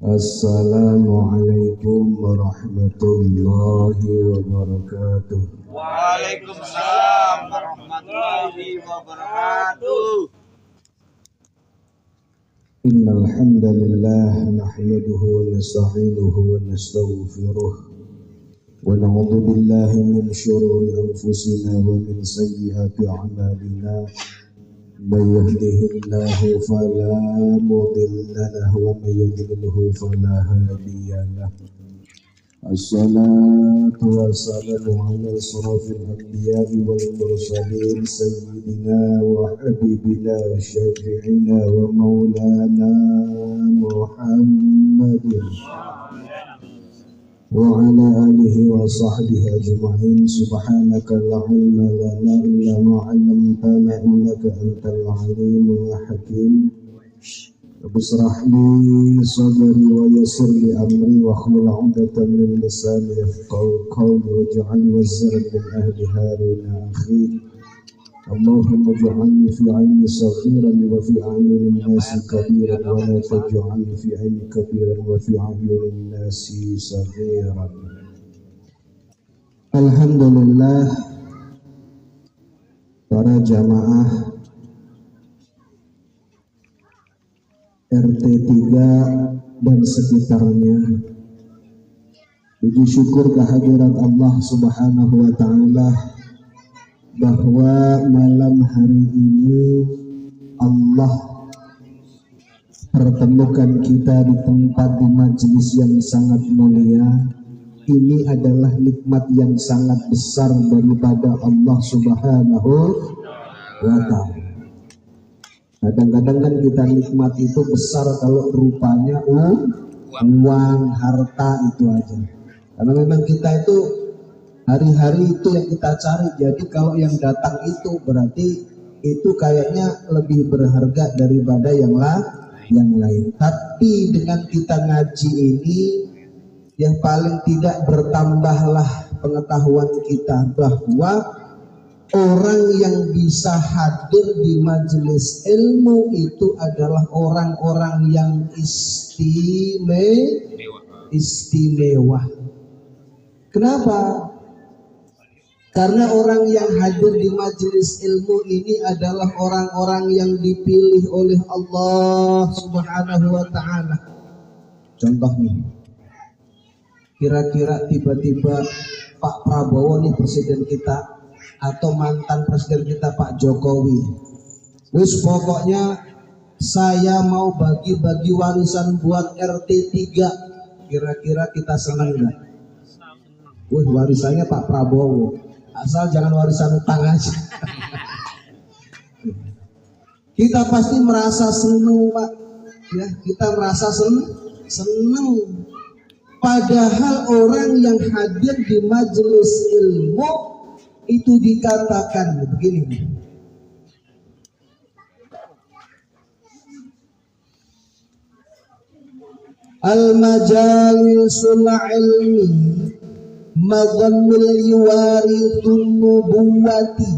Assalamualaikum warahmatullahi wabarakatuh. Waalaikumsalam warahmatullahi wabarakatuh. Innal hamdalillah nahmaduhu wa nasta'inuhu wa nastaghfiruh wa na'udzu billahi min shururi anfusina wa min sayyiati a'malina. May yahdihillahu fala mudilla lahu wa may yudlilhu fala hadiya lahu. Assalatu wassalamu ala asrafil anbiya'i wal mursalin sayyidina wa habibina wa syafi'ina wa maulana Muhammadin wa ala alihi wa sahbihi ajma'in. Subhanaka la ilma lana illa ma 'allamtana innaka antal alimul hakim. Bismillah sadri wa yassir li amri wa hlul 'uqdatam min lisani yafqahu qawli waj'alni wazziran min ahli Harun akhi. Allahumma ij'alni fi 'aini saghiran wa fi a'yunin nasi kabiran wa la taj'alni fi 'aini kabiran wa fi a'yunin nasi saghiran. Alhamdulillah, para jamaah RT 3 dan sekitarnya, puji syukur kehadirat Allah Subhanahu wa Ta'ala bahwa malam hari ini Allah pertemukan kita di tempat di majelis yang sangat mulia. Ini adalah nikmat yang sangat besar daripada Allah Subhanahu wa Ta'ala. Kadang-kadang kan kita nikmat itu besar kalau rupanya uang, harta itu aja. Karena memang kita itu hari-hari itu yang kita cari. Jadi kalau yang datang itu berarti itu kayaknya lebih berharga daripada yang lain. Tapi dengan kita ngaji ini, yang paling tidak bertambahlah pengetahuan kita bahwa orang yang bisa hadir di majelis ilmu itu adalah orang-orang yang istimewa. Kenapa? Karena orang yang hadir di majelis ilmu ini adalah orang-orang yang dipilih oleh Allah Subhanahu wa Ta'ala. Contoh nih, kira-kira tiba-tiba Pak Prabowo nih presiden kita, atau mantan presiden kita Pak Jokowi, terus pokoknya saya mau bagi-bagi warisan buat RT 3, kira-kira kita senang nggak? Warisannya Pak Prabowo, asal jangan warisan utang aja. Kita pasti merasa senang Pak, ya kita merasa senang. Padahal orang yang hadir di majelis ilmu itu dikatakan begini, al-majalisul ilmi madhannul yuwarithun nubuwati.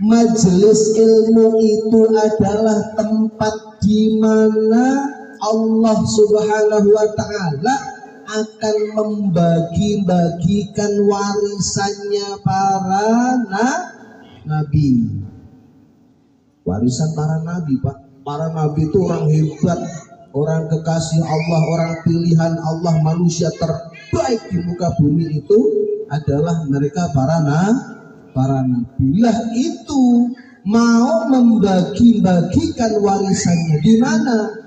Majelis ilmu itu adalah tempat di mana Allah Subhanahu wa Ta'ala akan membagi-bagikan warisannya para nabi. Warisan para nabi, Pak. Para nabi itu orang hebat, orang kekasih Allah, orang pilihan Allah, manusia terbaik di muka bumi itu adalah mereka para nabi. Lah itu mau membagi-bagikan warisannya di mana?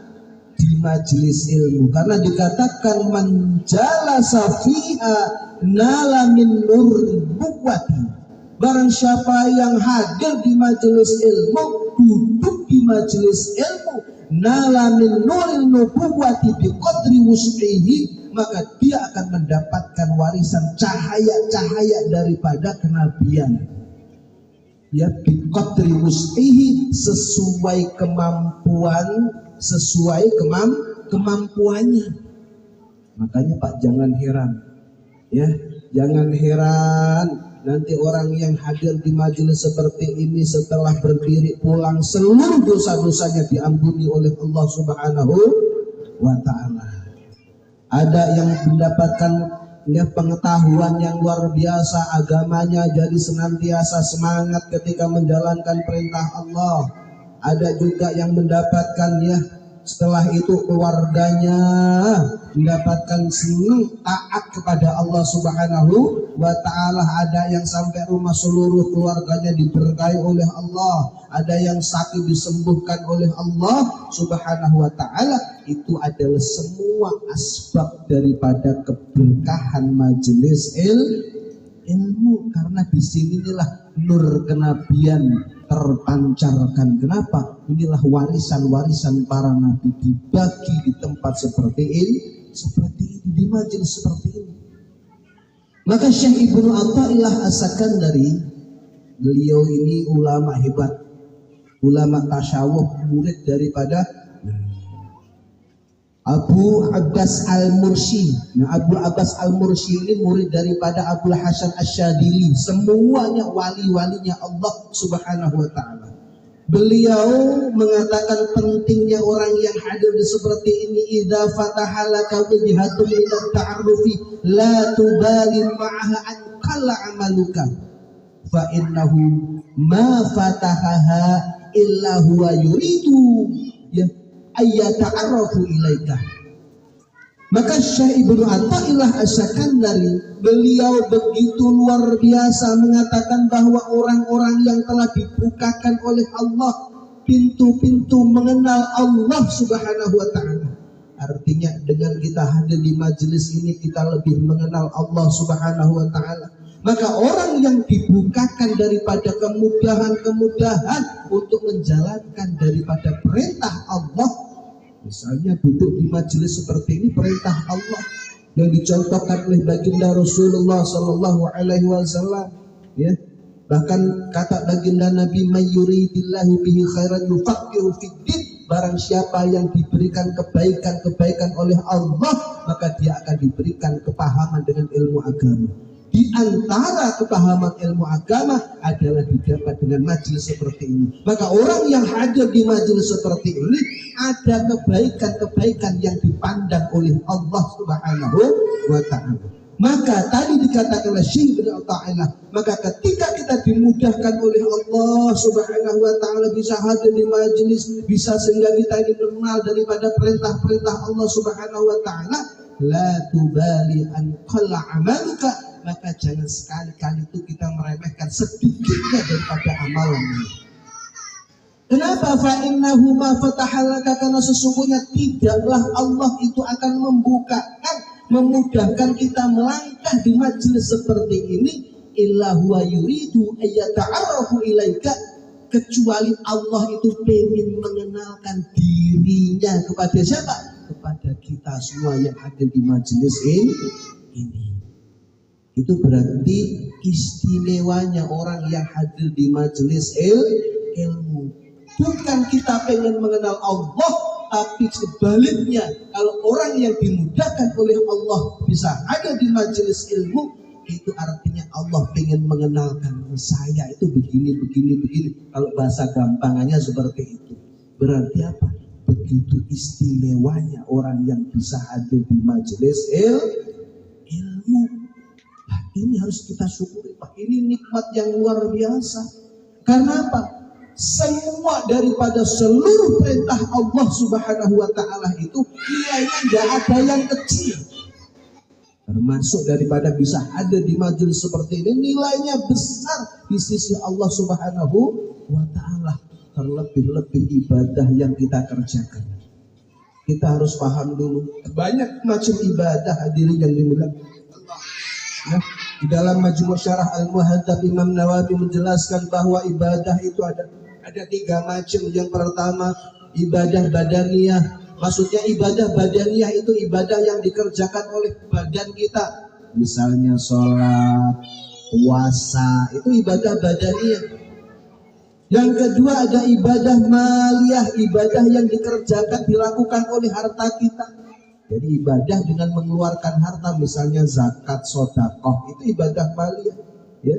Di majelis ilmu, karena dikatakan manjalasa fiha nala min nubuwati. Barang siapa yang hadir di majelis ilmu, duduk di majelis ilmu, nala min nuril nubuwati biqadri wus'ihi, maka dia akan mendapatkan warisan cahaya-cahaya daripada kenabian. Ya, biqadri wus'ihi, sesuai kemampuan, sesuai kemampuannya. Makanya Pak, jangan heran, ya, jangan heran nanti orang yang hadir di majelis seperti ini setelah berdiri pulang seluruh dosa-dosanya diampuni oleh Allah Subhanahu wa ta'ala. Ada yang mendapatkan pengetahuan yang luar biasa agamanya, jadi senantiasa semangat ketika menjalankan perintah Allah. Ada juga yang mendapatkan setelah itu keluarganya mendapatkan senang taat kepada Allah Subhanahu wa ta'ala. Ada yang sampai rumah seluruh keluarganya diberkahi oleh Allah, ada yang sakit disembuhkan oleh Allah Subhanahu wa ta'ala. Itu adalah semua asbab daripada keberkahan majelis ilmu, karena disinilah nur kenabian terpancarkan. Kenapa? Inilah warisan-warisan para nabi dibagi di tempat seperti ini, di majelis seperti ini. Maka Syekh Ibnu Athaillah As-Sakandari, beliau ini ulama hebat, ulama tasyawuf, murid daripada Abu Abbas Al-Mursi. Nah, Abu Abbas Al-Mursi ini murid daripada Abul Hasan Asy-Syadzili. Semuanya wali-walinya Allah Subhanahu wa ta'ala. Beliau mengatakan pentingnya orang yang hadir seperti ini. Idza fataha laka wajhatun min at-ta'arrufi la tubali ma'aha an qalla 'amaluka fa innahu ma fatahaha illa huwa yuridu ayyata'arrafu ilaika. Maka Syekh Ibnu Athaillah As-Sakandari, beliau begitu luar biasa mengatakan bahwa orang-orang yang telah dibukakan oleh Allah pintu-pintu mengenal Allah Subhanahu wa ta'ala. Artinya dengan kita hadir di majelis ini kita lebih mengenal Allah Subhanahu wa ta'ala. Maka orang yang dibukakan daripada kemudahan-kemudahan untuk menjalankan daripada perintah Allah, misalnya duduk di majelis seperti ini, perintah Allah yang dicontohkan oleh baginda Rasulullah Sallallahu Alaihi Wasallam, bahkan kata baginda Nabi, mayyuridillahu bihi khairan yufaqihu fiddin. Barang siapa yang diberikan kebaikan oleh Allah, maka dia akan diberikan kepahaman dengan ilmu agama. Di antara kepahaman ilmu agama adalah didapat dengan majelis seperti ini. Maka orang yang hadir di majelis seperti ini ada kebaikan-kebaikan yang dipandang oleh Allah Subhanahu wa ta'ala. Maka tadi dikatakan oleh Syekh Ibnu Athaillah, maka ketika kita dimudahkan oleh Allah Subhanahu wa ta'ala bisa hadir di majelis, bisa sehingga kita ini mengenal daripada perintah-perintah Allah Subhanahu wa ta'ala, la tubali an qalla amaluka, maka jangan sekali-kali itu kita meremehkan sedikitnya daripada amalannya. Kenapa? Fa innahu ma fatahalaka, karena sesungguhnya tidaklah Allah itu akan membukakan, memudahkan kita melangkah di majelis seperti ini illa huwa yuridu ayyata'arrafu ilaika, kecuali Allah itu ingin mengenalkan dirinya kepada siapa? Kepada kita semua yang hadir di majelis ini. Itu berarti istimewanya orang yang hadir di majelis ilmu. Bukan kita pengen mengenal Allah, tapi sebaliknya, kalau orang yang dimudahkan oleh Allah bisa hadir di majelis ilmu, itu artinya Allah pengen mengenalkan saya itu begini. Kalau bahasa gampangannya seperti itu. Berarti apa? Begitu istimewanya orang yang bisa hadir di majelis ilmu. Nah, ini harus kita syukuri, Pak. Ini nikmat yang luar biasa. Karena apa? Semua daripada seluruh perintah Allah Subhanahu wa ta'ala itu nilainya tidak ada yang kecil. Termasuk daripada bisa hadir di majelis seperti ini, nilainya besar di sisi Allah Subhanahu wa ta'ala. Terlebih-lebih ibadah yang kita kerjakan. Kita harus paham dulu, banyak macam ibadah hadirin yang dimuliakan Allah. Nah, di dalam Majmu' Syarah Al-Muhadzab Imam Nawawi menjelaskan bahwa ibadah itu ada 3 macam. Yang pertama ibadah badaniyah. Maksudnya ibadah badaniyah itu ibadah yang dikerjakan oleh badan kita. Misalnya sholat, puasa, itu ibadah badaniyah. Yang kedua ada ibadah maliyah, ibadah yang dikerjakan dilakukan oleh harta kita. Jadi ibadah dengan mengeluarkan harta, misalnya zakat, sedekah, itu ibadah maliyah. Ya.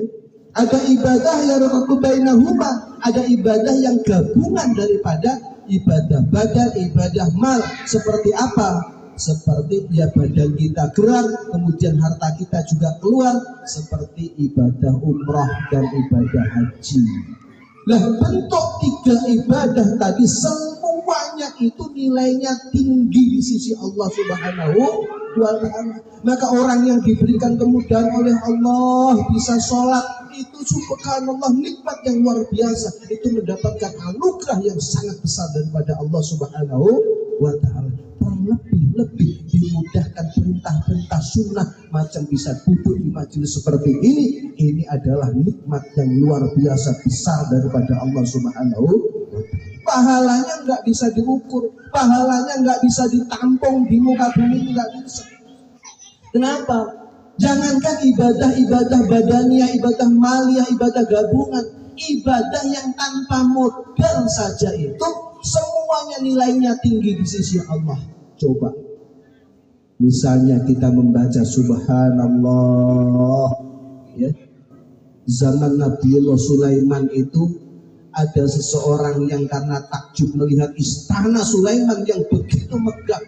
Ada ibadah yang bainahuma, ada ibadah yang gabungan daripada ibadah badan, ibadah mal. Seperti apa? Seperti ya badan kita gerak, kemudian harta kita juga keluar, seperti ibadah umrah dan ibadah haji. Nah, bentuk tiga ibadah tadi semuanya itu nilainya tinggi di sisi Allah Subhanahu wa ta'ala. Maka orang yang diberikan kemudahan oleh Allah bisa sholat, itu subhanallah nikmat yang luar biasa, itu mendapatkan anugerah yang sangat besar daripada Allah Subhanahu wa ta'ala. Terlebih-lebih dimudahkan perintah-perintah sunnah, macam bisa duduk di majelis seperti ini adalah nikmat yang luar biasa besar daripada Allah Subhanahu wa ta'ala. Pahalanya nggak bisa diukur, pahalanya nggak bisa ditampung di muka bumi, nggak bisa. Kenapa? Jangankan ibadah-ibadah badaniyah, ibadah maliyah, ibadah gabungan, ibadah yang tanpa modal saja itu semuanya nilainya tinggi di sisi Allah. Coba, misalnya kita membaca subhanallah, ya. Zaman Nabiullah Sulaiman itu ada seseorang yang karena takjub melihat istana Sulaiman yang begitu megah.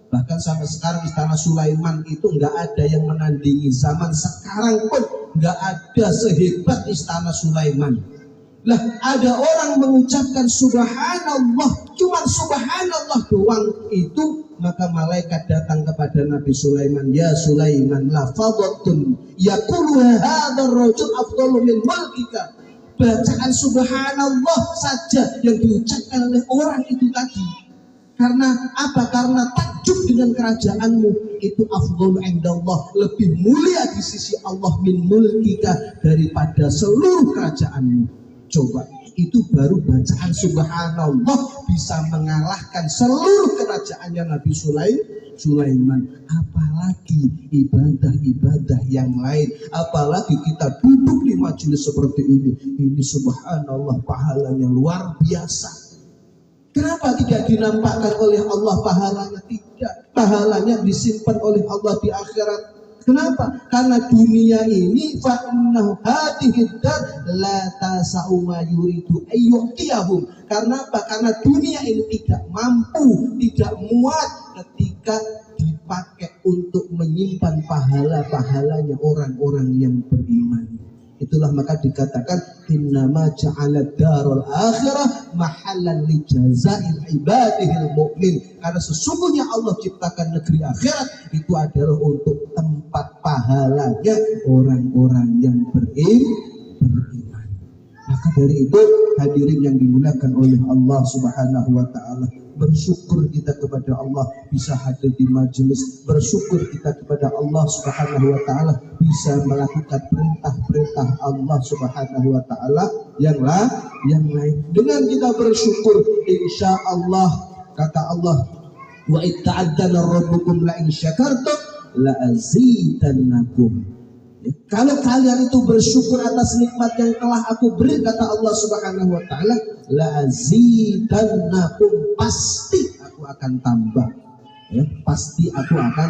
Bahkan sampai sekarang istana Sulaiman itu nggak ada yang menandingi. Zaman sekarang pun nggak ada sehebat istana Sulaiman. Lah, ada orang mengucapkan subhanallah, cuma subhanallah doang itu, maka malaikat datang kepada Nabi Sulaiman, ya Sulaiman, lafadhatun yaqulu hadzal rajul afdalu min mulkika. Bacaan subhanallah saja yang diucapkan oleh orang itu tadi. Karena apa? Karena takjub dengan kerajaanmu itu afdhalu indallah, lebih mulia di sisi Allah min mulkika, daripada seluruh kerajaanmu. Coba, itu baru bacaan subhanallah bisa mengalahkan seluruh kerajaannya Nabi Sulaiman. Apalagi ibadah-ibadah yang lain, apalagi kita duduk di majelis seperti ini subhanallah pahalanya luar biasa. Kenapa tidak dinampakkan oleh Allah pahalanya? Tidak, pahalanya disimpan oleh Allah di akhirat. Kenapa? Karena dunia ini fa'innahu hadhihi dar la tasa'u ma yuridu ayyu'tiyahum. Karena apa? Karena dunia ini tidak mampu, tidak muat ketika dipakai untuk menyimpan pahala-pahalanya orang-orang yang beriman. Itulah maka dikatakan innama ja'ala darul akhirah mahallan li jazail ibadihil mu'min. Karena sesungguhnya Allah ciptakan negeri akhirat itu adalah untuk tempat pahalanya orang-orang yang beriman. Maka dari itu hadirin yang dimuliakan oleh Allah Subhanahu wa ta'ala, bersyukur kita kepada Allah bisa hadir di majelis, bersyukur kita kepada Allah Subhanahu wa ta'ala bisa melakukan perintah-perintah Allah Subhanahu wa ta'ala yang lain. Dengan kita bersyukur, insya Allah kata Allah, wa itta'adzana rabbukum la in syakartum la azidannakum. Kalau kalian itu bersyukur atas nikmat yang telah aku beri, kata Allah Subhanahu wa ta'ala, la azidannakum, pasti aku akan tambah. Ya, pasti aku akan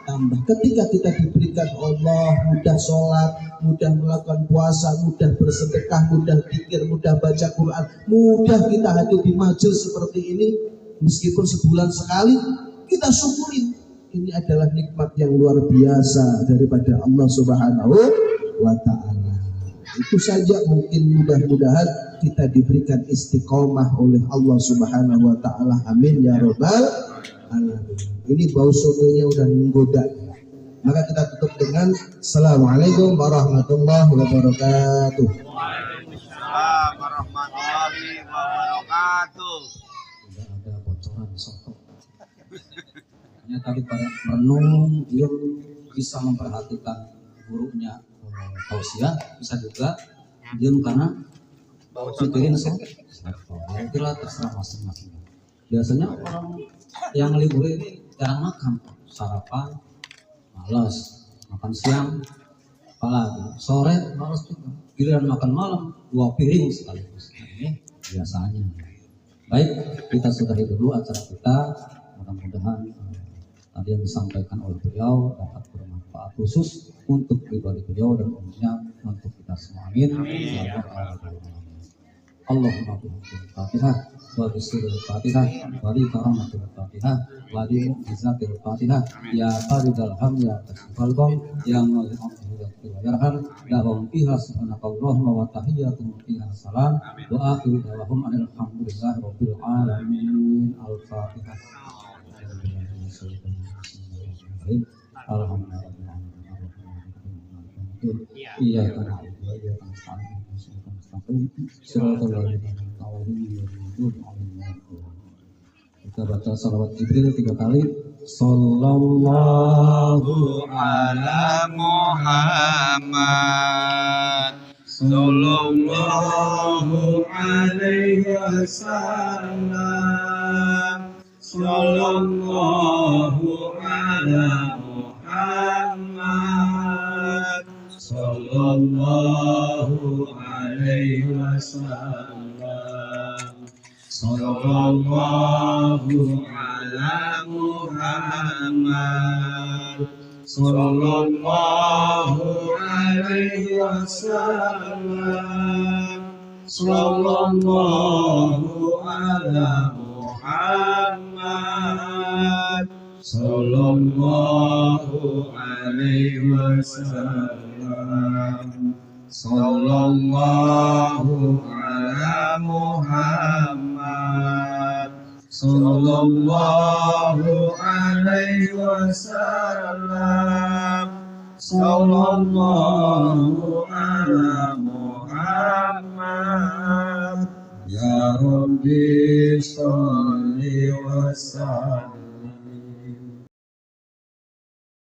tambah. Ketika kita diberikan Allah mudah sholat, mudah melakukan puasa, mudah bersedekah, mudah zikir, mudah baca Quran, mudah kita hadir di majelis seperti ini, meskipun sebulan sekali, kita syukurin. Ini adalah nikmat yang luar biasa daripada Allah Subhanahu wa ta'ala. Itu saja, mungkin mudah-mudahan kita diberikan istiqomah oleh Allah Subhanahu wa ta'ala. Amin ya rabbal alamin. Ini bau sotonya udah menggoda. Maka kita tutup dengan Assalamualaikum warahmatullahi wabarakatuh. Waalaikumsalam warahmatullahi wabarakatuh. Tidak ada bocoran soto. Hanya tadi pada merenung, dia bisa memperhatikan gurunya tausiah, bisa juga diam karena mikirin soto. Itulah terserah masing-masing. Biasanya orang yang libur ini jarang makan, sarapan malas, makan siang apalagi sore malas juga, giliran makan malam 2 piring sekaligus. Ini biasanya. Baik, kita sudahi dulu acara kita. Mudah-mudahan tadi yang disampaikan oleh beliau dapat bermanfaat khusus untuk pribadi beliau dan umumnya untuk kita semua. Amin. Allahumma bihaqil Fatihah wa bisuril Fatihah wa bi karamatil Fatihah wa bi mu'jizatil Fatihah ya faridal ham ya kasifal gham ya mu'azzizil yarham lahum fiha subhanakallahumma wa tahiyyatuhum fiha salam wa akhiru da'wahum alhamdulillahi rabbil alamin. Al-Fatihah. Alhamdulillah. Iya kan. Kita baca salawat Jibril 3 kali. Sallallahu ala Muhammad sallallahu alaihi wasallam sallallahu ala Muhammad sallallahu alaihi wasallam sallallahu ala Muhammad sallallahu alaihi wasallam sallallahu ala Muhammad sallallahu alaihi wasallam sallallahu ala Muhammad sallallahu alaihi wasallam sallallahu ala Muhammad ya Rabbi sholli wa sallim